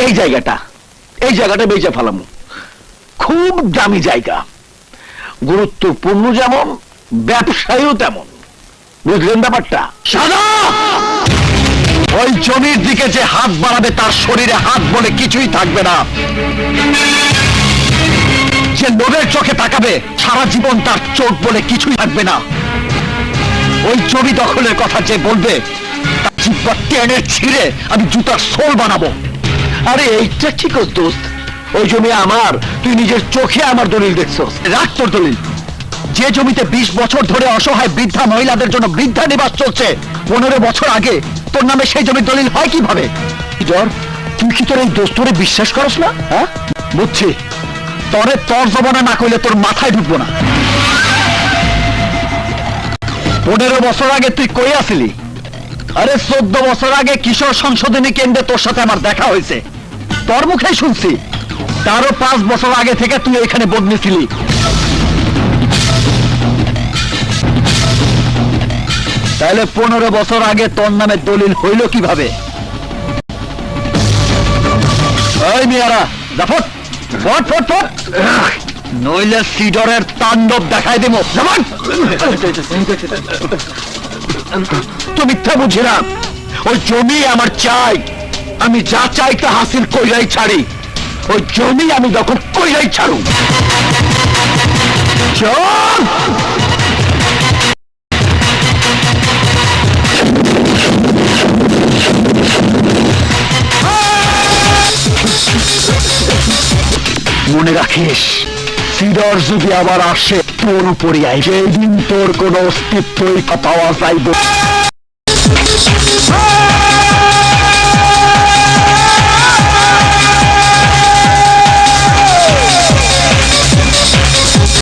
এই জায়গাটা বেচে ফেলাম, খুব দামি জায়গা, গুরুত্বপূর্ণ যেমন ব্যবসায়ীও তেমন, বুঝলেন ব্যাপারটা? সাদা ওই জমির দিকে যে হাত বাড়াবে তার শরীরে হাত বলে কিছুই থাকবে না, যে লোভের চোখে তাকাবে সারা জীবন তার চোখ বলে কিছুই থাকবে না। ওই জমি দখলের কথা যে বলবে তার জিহ্বা টেনে ছিঁড়ে আমি জুতার সোল বানাবো। আরে এইটা ঠিক আছে দোস্ত, ওই জমি আমার, তুই নিজের চোখে আমার দলিল দেখছস। রাখ তোর দলিল। যে জমিতে 20 বছর ধরে অসহায় বৃদ্ধা মহিলাদের জন্য বৃদ্ধা নিবাস চলছে, 15 বছর আগে তোর নামে সেই জমির দলিল হয় কিভাবে? তুই কি তোর এই দোস্তরে বিশ্বাস করস না? হ্যাঁ বুঝছি, তরে তোর জমানা না কইলে তোর মাথায় ঢুকবো না। 15 বছর আগে তুই কই আসিলি? আরে 14 বছর আগে কিশোর সংশোধনী কেন্দ্রে তোর সাথে আমার দেখা হয়েছে, তোর মুখেই শুনছি। তারও 5 বছর আগে থেকে তুই এখানে বদলি ছিলি। তাহলে 15 বছর আগে তোর নামে দলিল হইল কিভাবে? এই মিয়ারা জাফর, ফট ফট ফট, নইলে সিডরের তাণ্ডব দেখাই দেব। জামান তো মিথ্যা বুঝি না, ওই জমি আমার চাই, আমি যা চাই তা হাসিল কইরাই ছাড়ি, ওই জমি আমি দখল কইরাই ছাড়ু। চল মনে রাখিস, সিডর যদি আবার আসে তোর উপরে আই, সেই দিন তোর কোনো অস্তিত্বই পাওয়া যাইব।